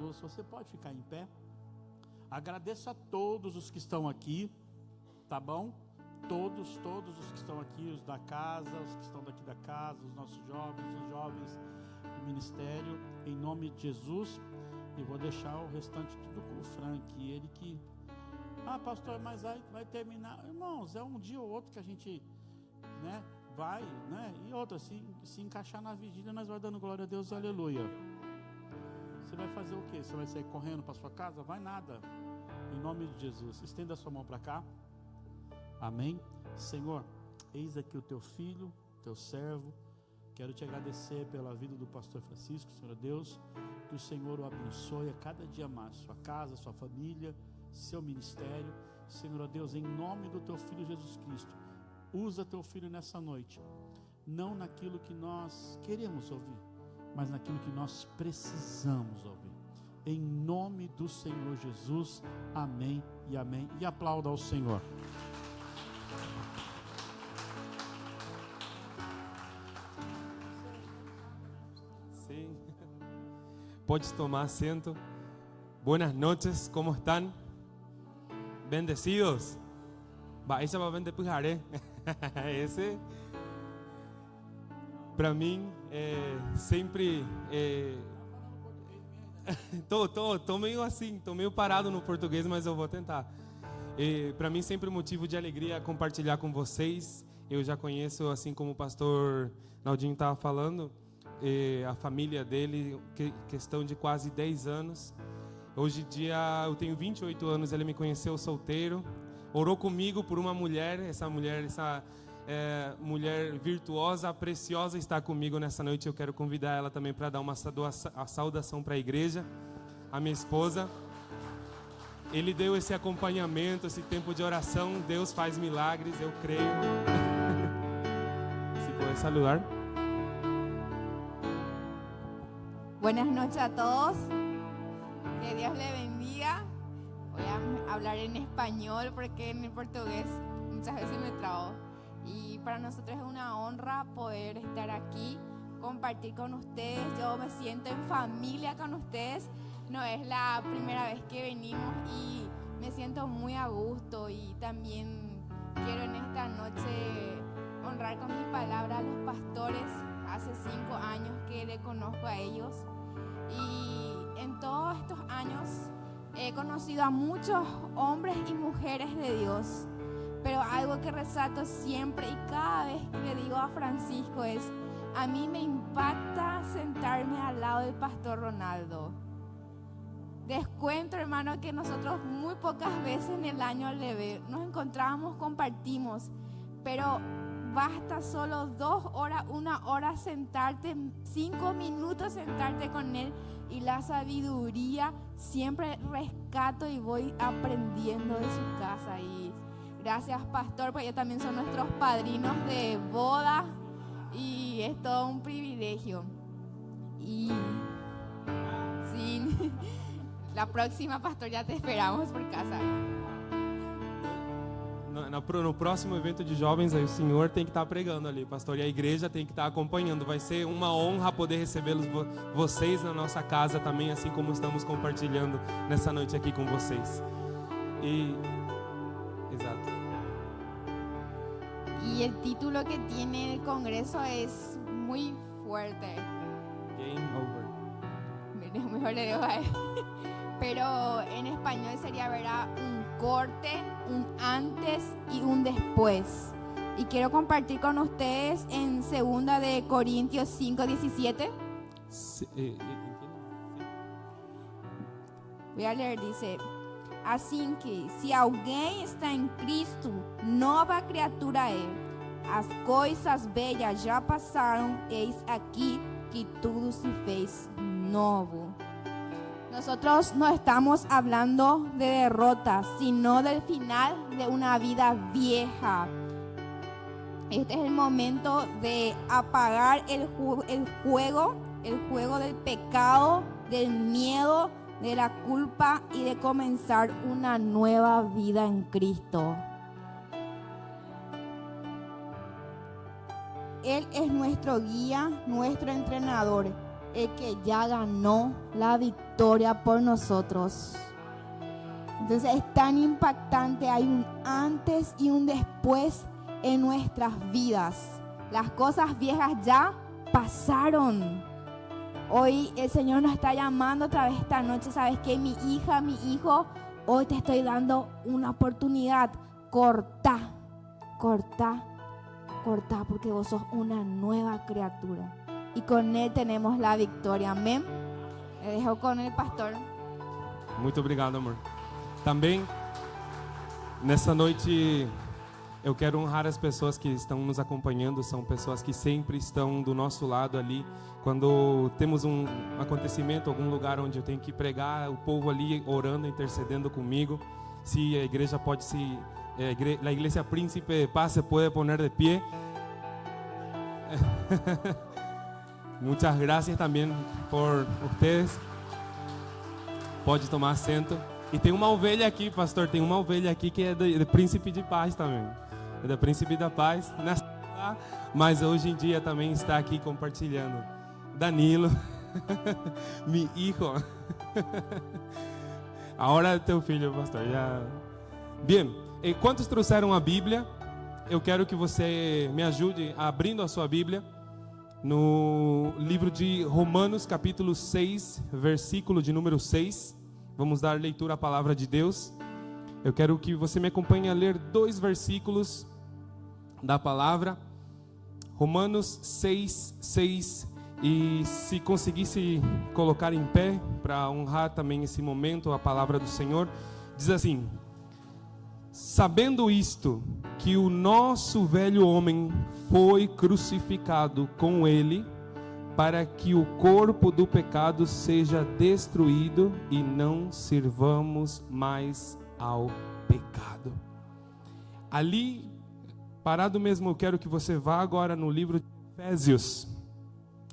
Jesus. Você pode ficar em pé? Agradeço a todos os que estão aqui, tá bom? Todos os que estão aqui, os da casa, os que estão daqui da casa, os nossos jovens, os jovens do ministério, em nome de Jesus. E vou deixar o restante tudo com o Frank, ele que... pastor, mas vai terminar. Irmãos, é um dia ou outro que a gente, né, vai, né? E outra, se encaixar na vigília, nós vai dando glória a Deus e aleluia. Você vai fazer o quê? Você vai sair correndo para sua casa? Vai nada. Em nome de Jesus. Estenda a sua mão para cá. Amém. Senhor, eis aqui o teu filho, teu servo. Quero te agradecer pela vida do pastor Francisco, Senhor Deus. Que o Senhor o abençoe a cada dia mais. Sua casa, sua família, seu ministério. Senhor Deus, em nome do teu filho Jesus Cristo. Usa teu filho nessa noite. Não naquilo que nós queremos ouvir, mas naquilo que nós precisamos ouvir. Em nome do Senhor Jesus. Amém e amém. E aplauda ao Senhor. Sim. Pode tomar assento. Buenas noches, ¿cómo están? Bendecidos. Ese va a vender pujaré. Esse, para mim, sempre tô meio assim, tô meio parado no português, mas eu vou tentar. Para mim sempre motivo de alegria compartilhar com vocês. Eu já conheço, assim como o pastor Naldinho estava falando, a família dele, questão de quase 10 anos. Hoje em dia eu tenho 28 anos, ele me conheceu solteiro, orou comigo por uma mulher, essa mulher virtuosa, preciosa está comigo nessa noite. Eu quero convidar ela também para dar uma saudação para a igreja, a minha esposa. Ele deu esse acompanhamento, esse tempo de oração. Deus faz milagres, eu creio. Se puede saludar. Buenas noches a todos. Que Dios le bendiga. Voy a hablar en español porque en el portugués muchas veces me trabo. Y para nosotros es una honra poder estar aquí, compartir con ustedes. Yo me siento en familia con ustedes. No es la primera vez que venimos y me siento muy a gusto. Y también quiero en esta noche honrar con mis palabras a los pastores. Hace 5 años que le conozco a ellos. Y en todos estos años he conocido a muchos hombres y mujeres de Dios. Pero algo que resalto siempre y cada vez que le digo a Francisco es: a mí me impacta sentarme al lado del pastor Ronaldo. Les cuento, hermano, que nosotros muy pocas veces en el año nos encontramos, compartimos, pero basta solo 2 horas, 1 hora sentarte, 5 minutos sentarte con él, y la sabiduría siempre rescato y voy aprendiendo de su casa. Y gracias, pastor, porque ellos también son nuestros padrinos de boda y es todo un privilegio. Y sí, la próxima, pastor, ya te esperamos por casa. No próximo evento de jovens, aí o senhor tem que estar pregando ali, pastor, e a igreja tem que estar acompanhando. Vai ser uma honra poder recebê-los, vocês na nossa casa também, assim como estamos compartilhando nessa noite aqui com vocês. Exato. Y el título que tiene el congreso es muy fuerte. Game over. Mejor le digo a él. Pero en español sería, ¿verdad?, un corte, un antes y un después. Y quiero compartir con ustedes en 2 de Corintios 5:17. Voy a leer, dice: assim que, se alguém está em Cristo, nova criatura é. As coisas velhas já passaram, eis aqui que tudo se fez novo. Nosotros no estamos hablando de derrota, sino del final de una vida vieja. Este es el momento de apagar el juego del pecado, del miedo, de la culpa y de comenzar una nueva vida en Cristo. Él es nuestro guía, nuestro entrenador. el que ya ganó la victoria por nosotros. Entonces es tan impactante, hay un antes y un después en nuestras vidas. Las cosas viejas ya pasaron. Hoy el Señor nos está llamando otra vez esta noche. ¿Sabes qué? Mi hija, mi hijo, hoy te estoy dando una oportunidad. Cortá, porque vos sos una nueva criatura. Y con Él tenemos la victoria. Amén. Me dejo con el pastor. Muito obrigado, amor. Também, nessa noite, eu quero honrar as pessoas que estão nos acompanhando. São pessoas que sempre estão do nosso lado ali. Quando temos um acontecimento, algum lugar onde eu tenho que pregar, o povo ali orando, intercedendo comigo. Se a igreja pode se... La iglesia Príncipe Paz se puede poner de pie. Muchas gracias también por ustedes. Pode tomar assento. E tem uma ovelha aqui, pastor. Tem uma ovelha aqui que é do Príncipe de Paz também. É do Príncipe da Paz. Mas hoje em dia também está aqui compartilhando. Danilo, mi hijo. Agora é teu filho, pastor. Já... Bem, quantos trouxeram a Bíblia? Eu quero que você me ajude abrindo a sua Bíblia no livro de Romanos, capítulo 6, versículo de número 6. Vamos dar leitura à palavra de Deus. Eu quero que você me acompanhe a ler 2 versículos da palavra. Romanos 6, 6. E se conseguisse colocar em pé para honrar também esse momento a palavra do Senhor, diz assim: sabendo isto, que o nosso velho homem foi crucificado com ele, para que o corpo do pecado seja destruído e não sirvamos mais ao pecado. Ali, parado mesmo, eu quero que você vá agora no livro de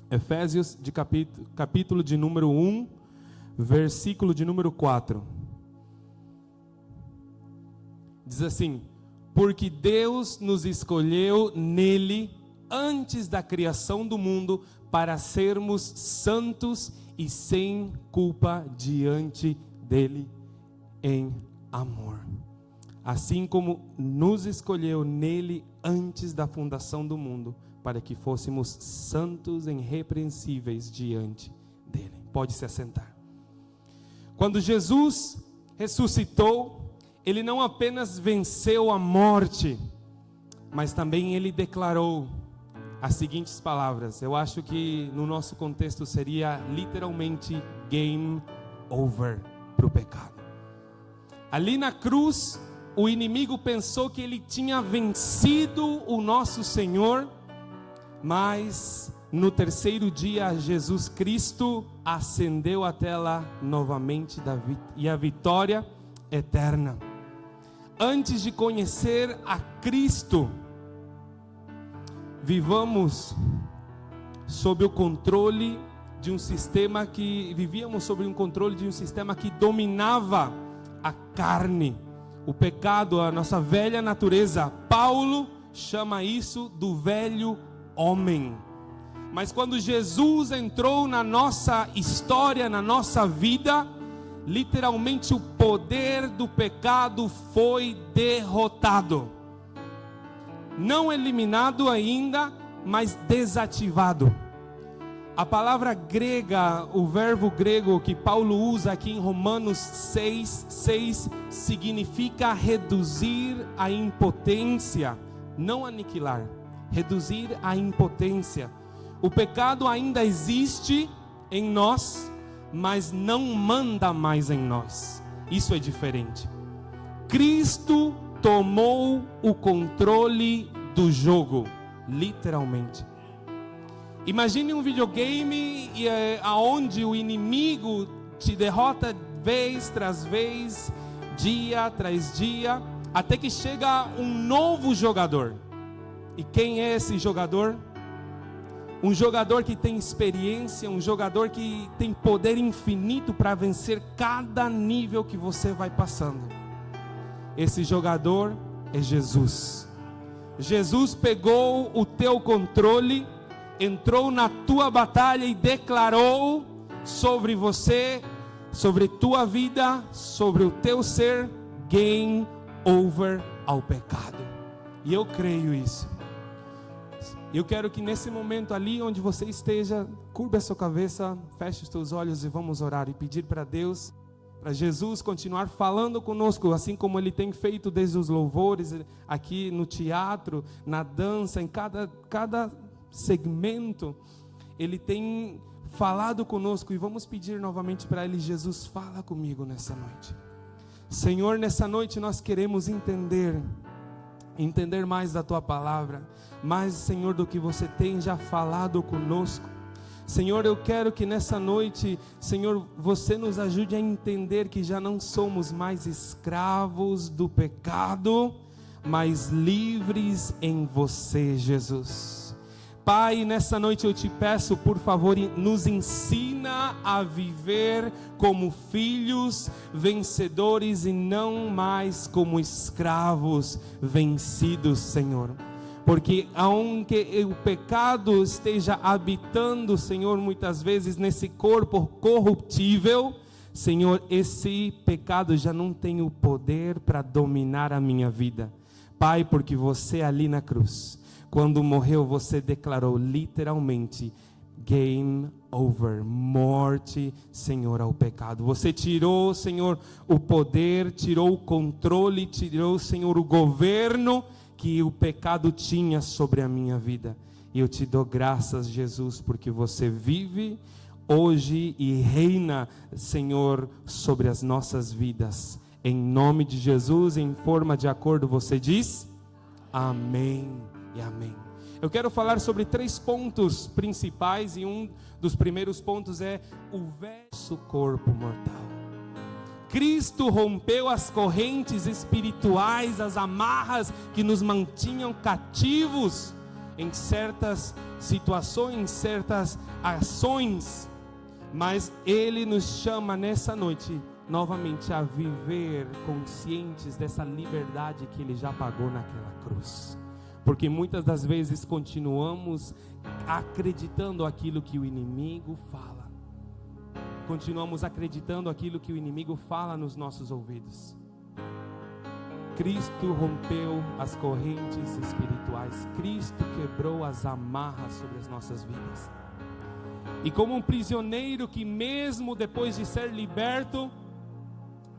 Efésios de capítulo de número 1, versículo de número 4. Diz assim: porque Deus nos escolheu nele antes da criação do mundo para sermos santos e sem culpa diante dele em amor. Assim como nos escolheu nele antes da fundação do mundo, para que fôssemos santos e irrepreensíveis diante dele. Pode se assentar. Quando Jesus ressuscitou, ele não apenas venceu a morte, mas também ele declarou as seguintes palavras. Eu acho que no nosso contexto seria literalmente game over para o pecado. Ali na cruz, o inimigo pensou que ele tinha vencido o nosso Senhor, mas no terceiro dia Jesus Cristo ascendeu até lá novamente e a vitória eterna. Antes de conhecer a Cristo, vivamos sob o controle de um sistema que dominava a carne, o pecado, a nossa velha natureza. Paulo chama isso do velho homem. Mas quando Jesus entrou na nossa história, na nossa vida, literalmente o poder do pecado foi derrotado. Não eliminado ainda, mas desativado. A palavra grega, o verbo grego que Paulo usa aqui em Romanos 6, significa reduzir a impotência, não aniquilar, reduzir a impotência. O pecado ainda existe em nós, mas não manda mais em nós. Isso é diferente. Cristo tomou o controle do jogo, literalmente. Imagine um videogame onde o inimigo te derrota vez tras vez, dia tras dia, até que chega um novo jogador. E quem é esse jogador? Um jogador que tem experiência, um jogador que tem poder infinito para vencer cada nível que você vai passando. Esse jogador é Jesus. Jesus pegou o teu controle entrou na tua batalha e declarou sobre você, sobre tua vida, sobre o teu ser, game over ao pecado. E eu creio isso. Eu quero que nesse momento ali onde você esteja, curva a sua cabeça, feche os teus olhos e vamos orar e pedir para Deus, para Jesus continuar falando conosco, assim como Ele tem feito desde os louvores, aqui no teatro, na dança, em cada segmento, Ele tem falado conosco, e vamos pedir novamente para Ele: Jesus, fala comigo nessa noite. Senhor, nessa noite nós queremos entender mais da Tua palavra, mais, Senhor, do que você tem já falado conosco. Senhor, eu quero que nessa noite, Senhor, você nos ajude a entender que já não somos mais escravos do pecado, mas livres em você, Jesus. Pai, nessa noite eu te peço, por favor, nos ensina a viver como filhos vencedores e não mais como escravos vencidos, Senhor. Porque aonde o pecado esteja habitando, Senhor, muitas vezes nesse corpo corruptível, Senhor, esse pecado já não tem o poder para dominar a minha vida. Pai, porque você ali na cruz, quando morreu, você declarou literalmente game over, morte, Senhor, ao pecado. Você tirou, Senhor, o poder, tirou o controle, tirou, Senhor, o governo que o pecado tinha sobre a minha vida. E eu te dou graças, Jesus, porque você vive hoje e reina, Senhor, sobre as nossas vidas. Em nome de Jesus, em forma de acordo, você diz amém e amém. Eu quero falar sobre 3 pontos principais, e um dos primeiros pontos é o nosso corpo mortal. Cristo rompeu as correntes espirituais, as amarras que nos mantinham cativos em certas situações, em certas ações, mas Ele nos chama nessa noite novamente a viver conscientes dessa liberdade que Ele já pagou naquela cruz. Porque muitas das vezes continuamos acreditando aquilo que o inimigo fala. Continuamos acreditando aquilo que o inimigo fala nos nossos ouvidos. Cristo rompeu as correntes espirituais. Cristo quebrou as amarras sobre as nossas vidas. E como um prisioneiro que mesmo depois de ser liberto,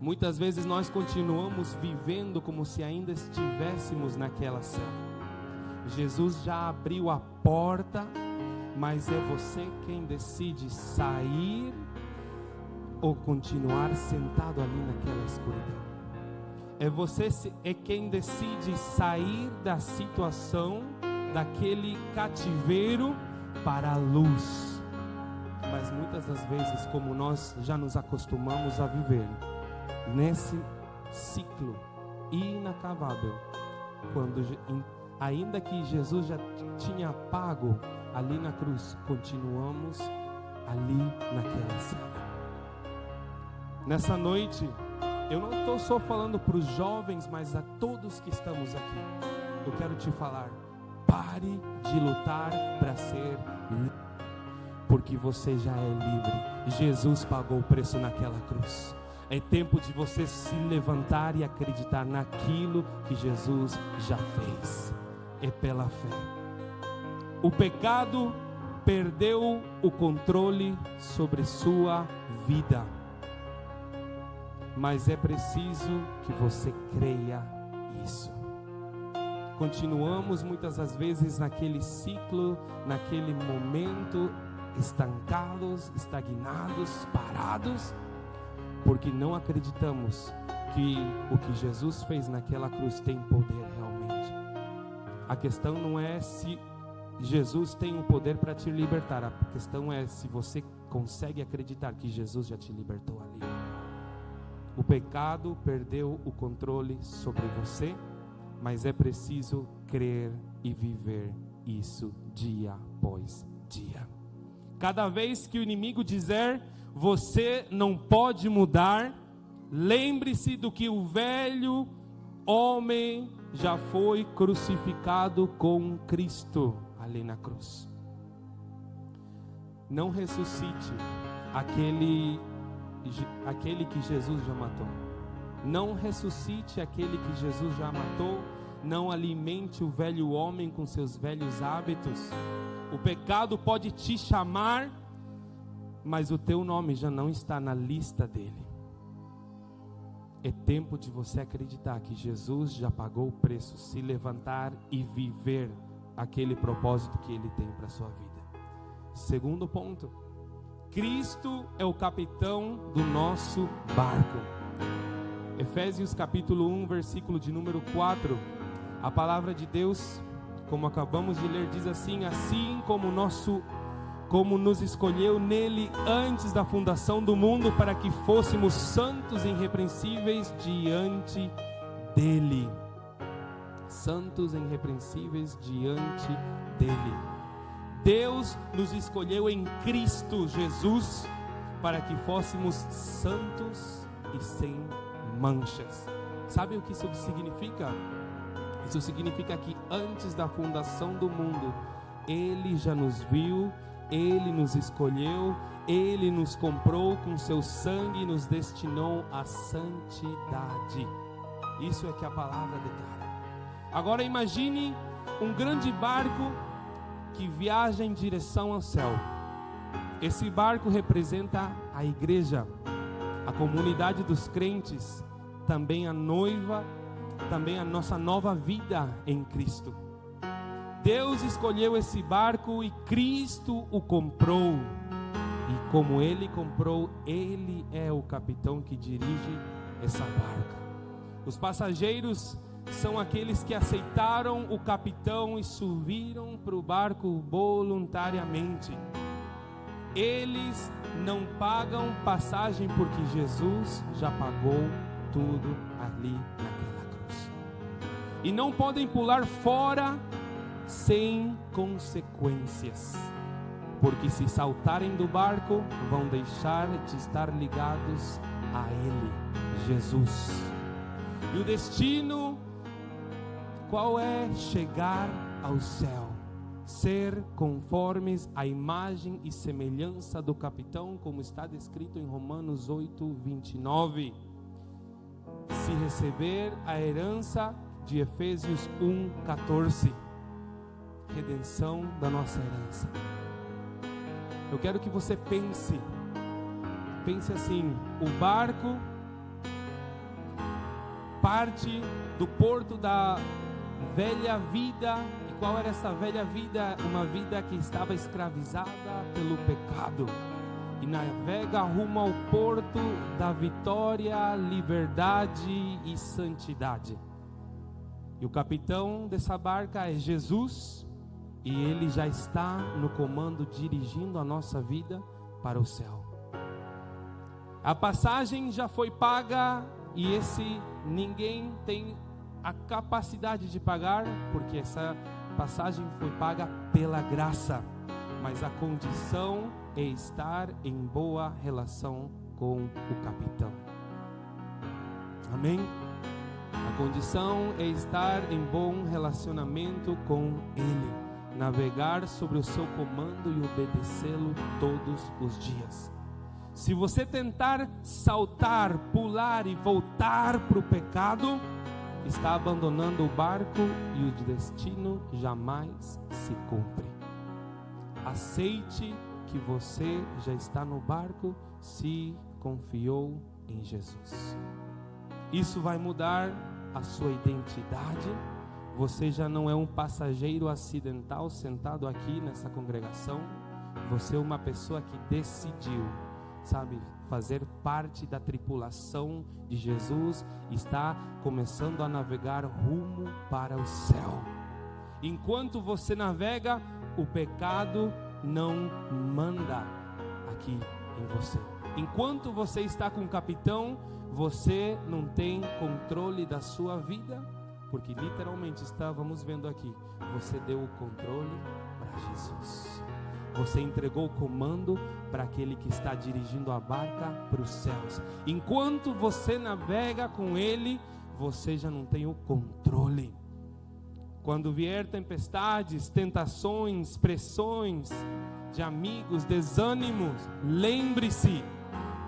muitas vezes nós continuamos vivendo como se ainda estivéssemos naquela cela. Jesus já abriu a porta, mas é você quem decide sair ou continuar sentado ali naquela escuridão. É você quem decide sair da situação, daquele cativeiro para a luz. Mas muitas das vezes, como nós já nos acostumamos a viver nesse ciclo inacabável, quando ainda que Jesus já tinha pago ali na cruz, continuamos ali naquela cela. Nessa noite, eu não estou só falando para os jovens, mas a todos que estamos aqui. Eu quero te falar: pare de lutar para ser livre, porque você já é livre. Jesus pagou o preço naquela cruz. É tempo de você se levantar e acreditar naquilo que Jesus já fez. É pela fé. O pecado perdeu o controle sobre sua vida, mas é preciso que você creia isso. Continuamos muitas das vezes naquele ciclo, naquele momento, estancados, estagnados, parados, porque não acreditamos que o que Jesus fez naquela cruz tem poder realmente. A questão não é se Jesus tem o poder para te libertar, a questão é se você consegue acreditar que Jesus já te libertou ali. O pecado perdeu o controle sobre você, mas é preciso crer e viver isso dia após dia. Cada vez que o inimigo dizer você não pode mudar, lembre-se do que o velho homem já foi crucificado com Cristo ali na cruz. não ressuscite aquele que Jesus já matou. Não ressuscite aquele que Jesus já matou. Não alimente o velho homem com seus velhos hábitos. O pecado pode te chamar, mas o teu nome já não está na lista dele. É tempo de você acreditar que Jesus já pagou o preço, se levantar e viver aquele propósito que ele tem para a sua vida. Segundo ponto, Cristo é o capitão do nosso barco. Efésios capítulo 1, versículo de número 4. A palavra de Deus, como acabamos de ler, diz assim: assim como nos escolheu nele antes da fundação do mundo, para que fôssemos santos e irrepreensíveis diante dele. Santos e irrepreensíveis diante dele. Deus nos escolheu em Cristo Jesus para que fôssemos santos e sem manchas. Sabe o que isso significa? Isso significa que antes da fundação do mundo, Ele já nos viu, Ele nos escolheu, Ele nos comprou com seu sangue e nos destinou à santidade. Isso é que a palavra declara. Agora imagine um grande barco que viaja em direção ao céu. Esse barco representa a igreja, a comunidade dos crentes, também a noiva, também a nossa nova vida em Cristo. Deus escolheu esse barco e Cristo o comprou. E como Ele comprou, Ele é o capitão que dirige essa barca. Os passageiros são aqueles que aceitaram o capitão e subiram para o barco voluntariamente. Eles não pagam passagem porque Jesus já pagou tudo ali naquela cruz. E não podem pular fora sem consequências, porque se saltarem do barco, vão deixar de estar ligados a Ele, Jesus. E o destino, qual é? Chegar ao céu, ser conformes à imagem e semelhança do capitão, como está descrito em Romanos 8:29. Se receber a herança de Efésios 1:14, redenção da nossa herança. Eu quero que você pense assim: o barco parte do porto da velha vida. E qual era essa velha vida? Uma vida que estava escravizada pelo pecado, e navega rumo ao porto da vitória, liberdade e santidade. E o capitão dessa barca é Jesus, e Ele já está no comando, dirigindo a nossa vida para o céu. A passagem já foi paga, e ninguém tem a capacidade de pagar, porque essa passagem foi paga pela graça. Mas a condição é estar em boa relação com o capitão. Amém? A condição é estar em bom relacionamento com Ele, navegar sobre o seu comando e obedecê-lo todos os dias. Se você tentar saltar, pular e voltar para o pecado, está abandonando o barco e o destino jamais se cumpre. Aceite que você já está no barco, se confiou em Jesus. Isso vai mudar a sua identidade. Você já não é um passageiro acidental sentado aqui nessa congregação. Você é uma pessoa que decidiu, fazer parte da tripulação de Jesus, está começando a navegar rumo para o céu. Enquanto você navega, o pecado não manda aqui em você. Enquanto você está com o capitão, você não tem controle da sua vida, porque literalmente estávamos vendo aqui, você deu o controle para Jesus. Você entregou o comando para aquele que está dirigindo a barca para os céus. Enquanto você navega com Ele, você já não tem o controle. Quando vier tempestades, tentações, pressões, de amigos, desânimos, lembre-se,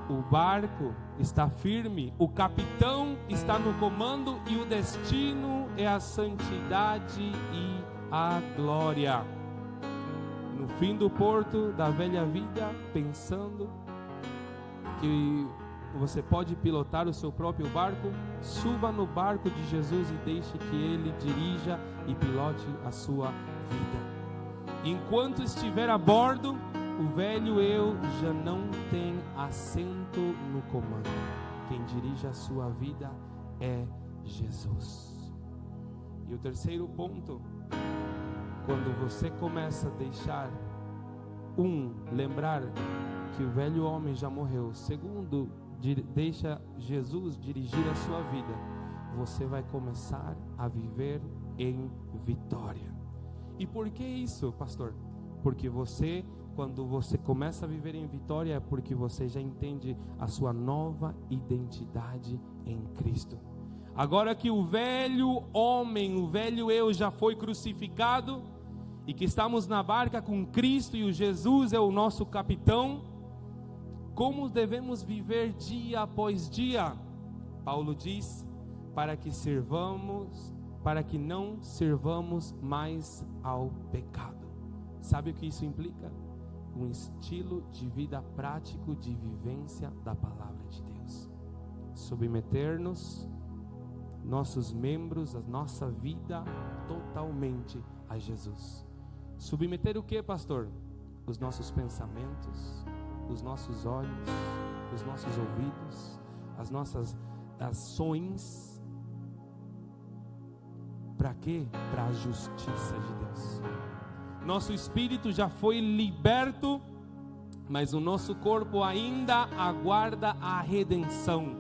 o barco está firme, o capitão está no comando e o destino é a santidade e a glória. No fim do porto da velha vida, pensando que você pode pilotar o seu próprio barco, suba no barco de Jesus e deixe que Ele dirija e pilote a sua vida. Enquanto estiver a bordo, o velho eu já não tem assento no comando. Quem dirige a sua vida é Jesus. E o terceiro ponto, quando você começa a deixar, lembrar que o velho homem já morreu. Segundo, deixa Jesus dirigir a sua vida. Você vai começar a viver em vitória. E por que isso, pastor? Porque quando você começa a viver em vitória, é porque você já entende a sua nova identidade em Cristo. Agora que o velho homem, o velho eu já foi crucificado, e que estamos na barca com Cristo e o Jesus é o nosso capitão, como devemos viver dia após dia? Paulo diz, para que não servamos mais ao pecado. Sabe o que isso implica? Um estilo de vida prático de vivência da palavra de Deus. Submeter-nos, nossos membros, a nossa vida totalmente a Jesus. Submeter o que, pastor? Os nossos pensamentos, os nossos olhos, os nossos ouvidos, as nossas ações. Para quê? Para a justiça de Deus. Nosso espírito já foi liberto, mas o nosso corpo ainda aguarda a redenção.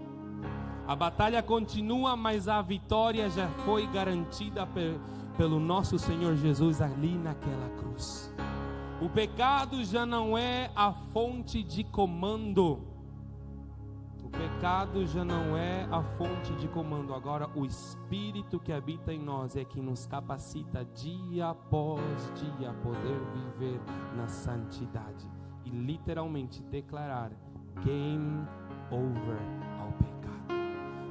A batalha continua, mas a vitória já foi garantida pelo nosso Senhor Jesus ali naquela cruz. O pecado já não é a fonte de comando. O pecado já não é a fonte de comando. Agora o Espírito que habita em nós é que nos capacita dia após dia a poder viver na santidade e literalmente declarar game over ao pecado.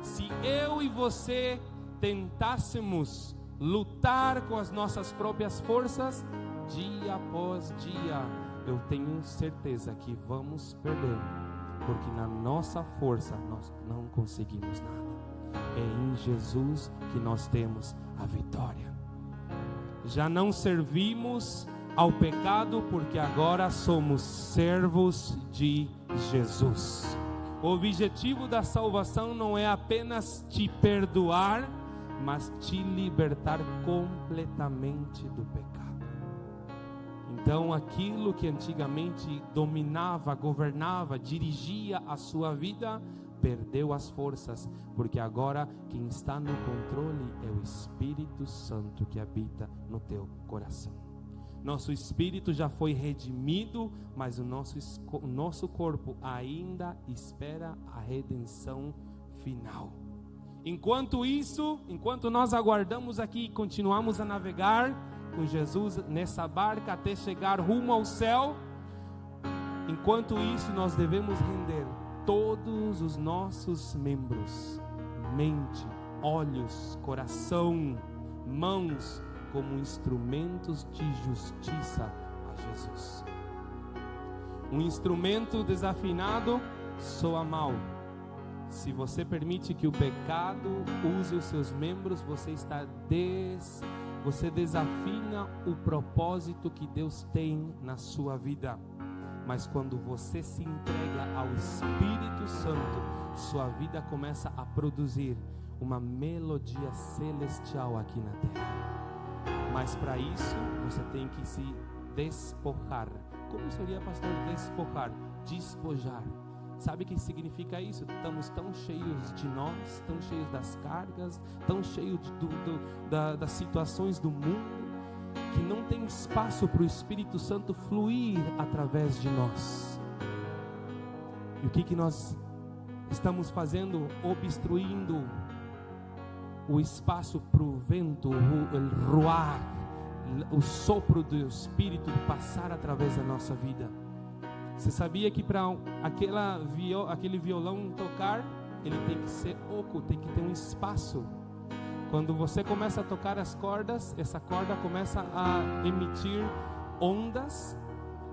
Se eu e você tentássemos lutar com as nossas próprias forças, dia após dia, eu tenho certeza que vamos perder, porque na nossa força nós não conseguimos nada. É em Jesus que nós temos a vitória. Já não servimos ao pecado, porque agora somos servos de Jesus. O objetivo da salvação não é apenas te perdoar, mas te libertar completamente do pecado. Então aquilo que antigamente dominava, governava, dirigia a sua vida, perdeu as forças, porque agora quem está no controle é o Espírito Santo que habita no teu coração. Nosso espírito já foi redimido, mas o nosso corpo ainda espera a redenção final. Enquanto nós aguardamos aqui e continuamos a navegar com Jesus nessa barca até chegar rumo ao céu, enquanto isso nós devemos render todos os nossos membros, mente, olhos, coração, mãos, como instrumentos de justiça a Jesus. Um instrumento desafinado soa mal. Se você permite que o pecado use os seus membros, você desafina o propósito que Deus tem na sua vida. Mas quando você se entrega ao Espírito Santo, sua vida começa a produzir uma melodia celestial aqui na terra. Mas para isso, você tem que se despojar. Como seria, pastor, despojar? Despojar. Sabe o que significa isso? Estamos tão cheios de nós, tão cheios das cargas, tão cheios das situações do mundo, que não tem espaço para o Espírito Santo fluir através de nós. E o que nós estamos fazendo? Obstruindo o espaço para o vento, o ruar, o sopro do Espírito passar através da nossa vida. Você sabia que para aquele violão tocar, ele tem que ser oco, tem que ter um espaço. Quando você começa a tocar as cordas, essa corda começa a emitir ondas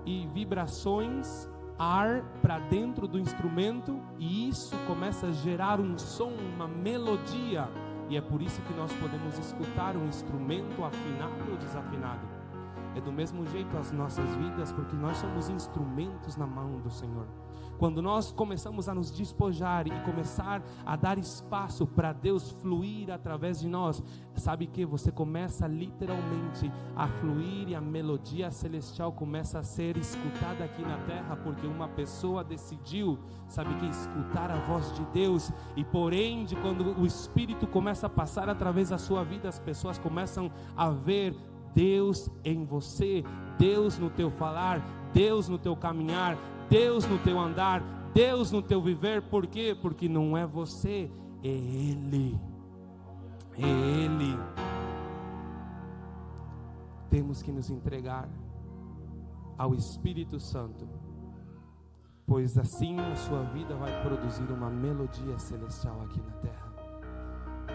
e vibrações, ar para dentro do instrumento, e isso começa a gerar um som, uma melodia. E é por isso que nós podemos escutar um instrumento afinado ou desafinado. É do mesmo jeito as nossas vidas, porque nós somos instrumentos na mão do Senhor. Quando nós começamos a nos despojar e começar a dar espaço para Deus fluir através de nós, sabe que você começa literalmente a fluir e a melodia celestial começa a ser escutada aqui na terra, porque uma pessoa decidiu, sabe que, escutar a voz de Deus. E porém, quando o Espírito começa a passar através da sua vida, as pessoas começam a ver Deus em você, Deus no teu falar, Deus no teu caminhar, Deus no teu andar, Deus no teu viver. Por quê? Porque não é você, é Ele. É Ele. Temos que nos entregar ao Espírito Santo, pois assim a sua vida vai produzir uma melodia celestial aqui na terra.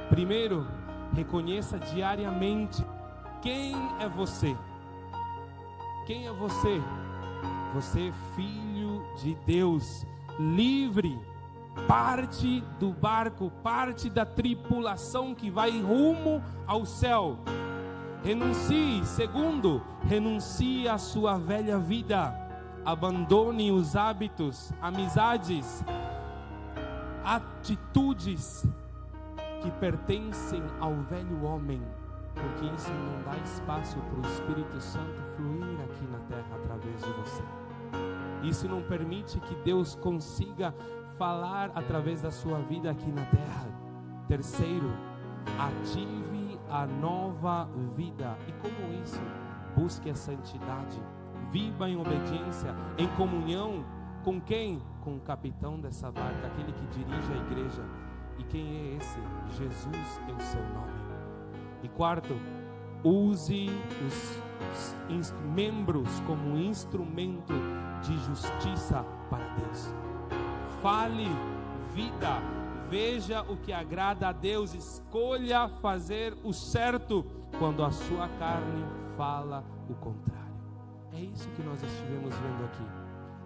Primeiro, reconheça diariamente quem é você. Quem é você? Você é filho de Deus, livre, parte do barco, parte da tripulação que vai rumo ao céu. Renuncie. Segundo, renuncie à sua velha vida. Abandone os hábitos, amizades, atitudes que pertencem ao velho homem, porque isso não dá espaço para o Espírito Santo fluir aqui na terra através de você. Isso não permite que Deus consiga falar através da sua vida aqui na terra. Terceiro, ative a nova vida. E como isso? Busque a santidade. Viva em obediência, em comunhão. Com quem? Com o capitão dessa barca, aquele que dirige a igreja. E quem é esse? Jesus é o seu nome. E quarto, use os membros como instrumento de justiça para Deus. Fale vida, veja o que agrada a Deus, escolha fazer o certo quando a sua carne fala o contrário. É isso que nós estivemos vendo aqui.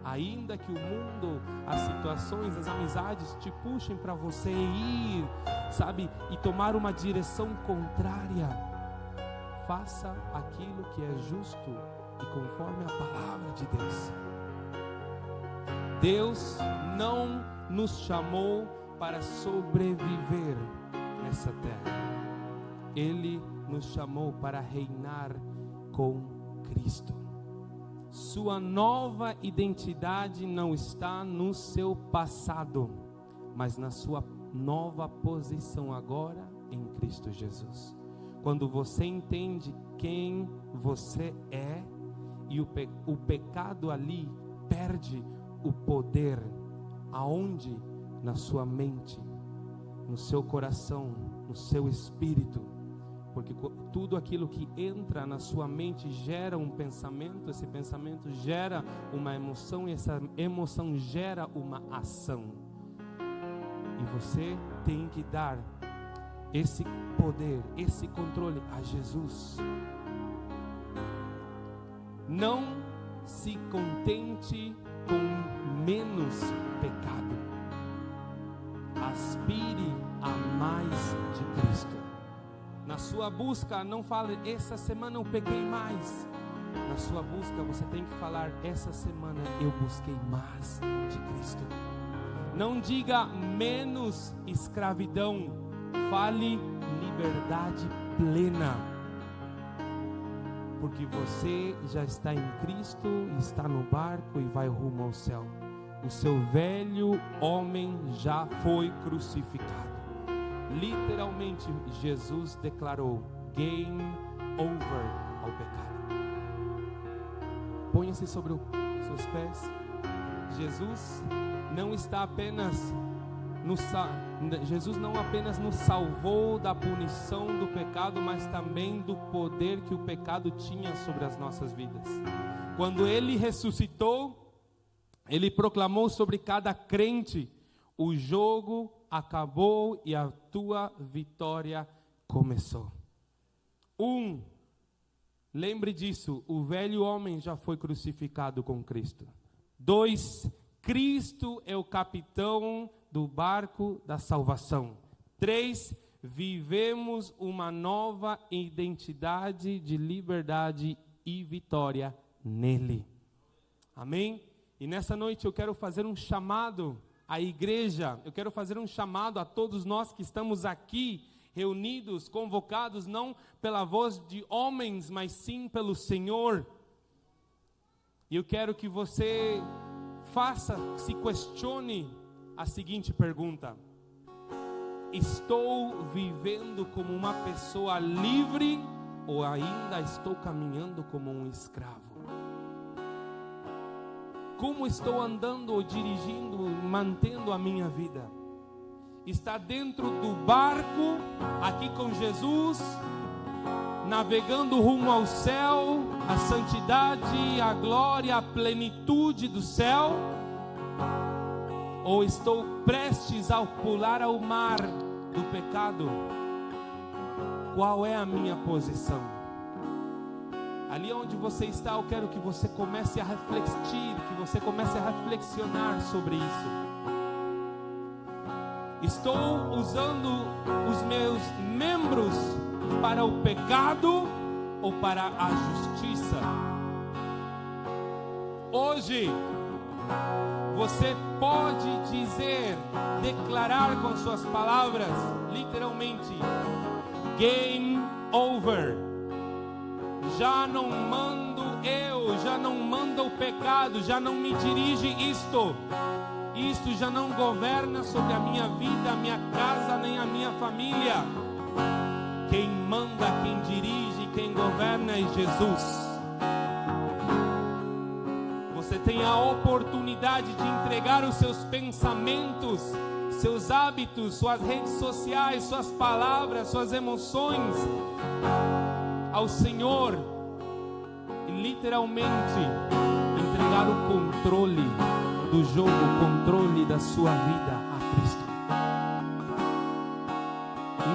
Ainda que o mundo, as situações, as amizades te puxem para você ir, sabe, e tomar uma direção contrária, faça aquilo que é justo e conforme a palavra de Deus. Deus não nos chamou para sobreviver nessa terra. Ele nos chamou para reinar com Cristo. Sua nova identidade não está no seu passado, mas na sua nova posição agora em Cristo Jesus. Quando você entende quem você é, e o pecado ali perde o poder. Aonde? Na sua mente, no seu coração, no seu espírito. Porque tudo aquilo que entra na sua mente gera um pensamento, esse pensamento gera uma emoção, e essa emoção gera uma ação. E você tem que dar esse poder, esse controle a Jesus. Não se contente com menos pecado. Aspire a mais de Cristo. Na sua busca, não fale, essa semana eu pequei mais. Na sua busca, você tem que falar, essa semana eu busquei mais de Cristo. Não diga menos escravidão, fale liberdade plena. Porque você já está em Cristo, está no barco e vai rumo ao céu. O seu velho homem já foi crucificado. Literalmente, Jesus declarou game over ao pecado. Ponha-se sobre os seus pés. Jesus não está apenas Jesus não apenas nos salvou da punição do pecado, mas também do poder que o pecado tinha sobre as nossas vidas. Quando Ele ressuscitou, Ele proclamou sobre cada crente: o jogo acabou e a tua vitória começou. Lembre disso, o velho homem já foi crucificado com Cristo. 2, Cristo é o capitão do barco da salvação. 3, vivemos uma nova identidade de liberdade e vitória nele. Amém? E nessa noite eu quero fazer um chamado à igreja, eu quero fazer um chamado a todos nós que estamos aqui, reunidos, convocados, não pela voz de homens, mas sim pelo Senhor. E eu quero que você se questione a seguinte pergunta: estou vivendo como uma pessoa livre ou ainda estou caminhando como um escravo? Como estou andando ou dirigindo, mantendo a minha vida? Está dentro do barco, aqui com Jesus, navegando rumo ao céu, a santidade, a glória, a plenitude do céu? Ou estou prestes a pular ao mar do pecado? Qual é a minha posição? Ali onde você está, eu quero que você comece a refletir, que você comece a reflexionar sobre isso. Estou usando os meus membros para o pecado ou para a justiça? Hoje, você pode dizer, declarar com suas palavras, literalmente: game over. Já não mando eu, já não manda o pecado, já não me dirige isto já não governa sobre a minha vida, a minha casa, nem a minha família. Quem manda, quem dirige, quem governa é Jesus. Você tem a oportunidade de entregar os seus pensamentos, seus hábitos, suas redes sociais, suas palavras, suas emoções ao Senhor e literalmente entregar o controle do jogo, o controle da sua vida a Cristo.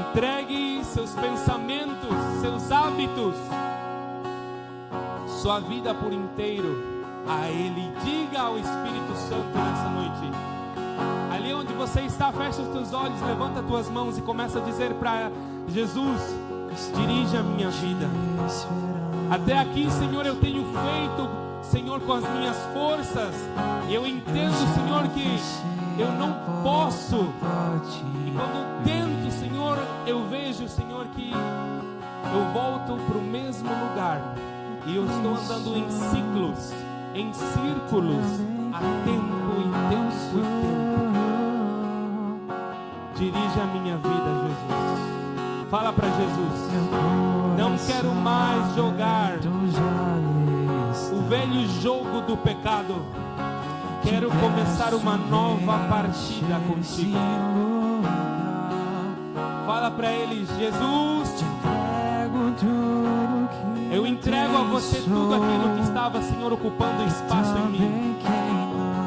Entregue seus pensamentos, seus hábitos, sua vida por inteiro a Ele. Diga ao Espírito Santo nessa noite. Ali onde você está, fecha os teus olhos, levanta as tuas mãos e começa a dizer para Jesus: dirige a minha vida. Até aqui, Senhor, eu tenho feito, Senhor, com as minhas forças. Eu entendo, Senhor, que eu não posso. E quando tento, Senhor, eu vejo, Senhor, que eu volto para o mesmo lugar. E eu estou andando em ciclos, em círculos, a tempo e tempo e tempo. Dirige a minha vida, Jesus. Fala para Jesus: não quero mais jogar o velho jogo do pecado. Quero começar uma nova partida contigo. Fala para Ele: Jesus, eu entrego a você tudo aquilo que estava, Senhor, ocupando espaço em mim.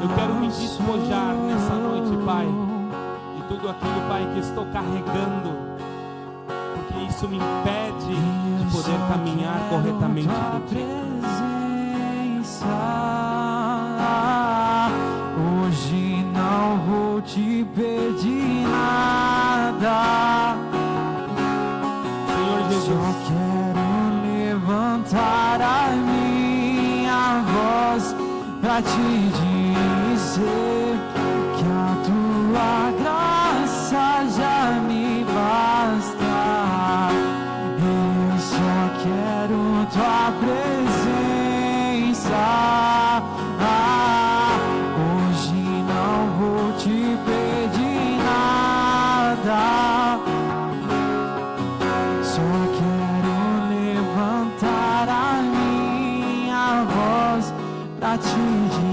Eu quero me despojar nessa noite, Pai, de tudo aquilo, Pai, que estou carregando, porque isso me impede de poder caminhar corretamente contigo. Hoje não vou te pedir nada, Senhor Jesus. só quero levantar a minha voz pra te dizer que a tua graça já me basta. Eu só quero tua presença. Hoje não vou te pedir nada, só quero levantar a minha voz pra te dizer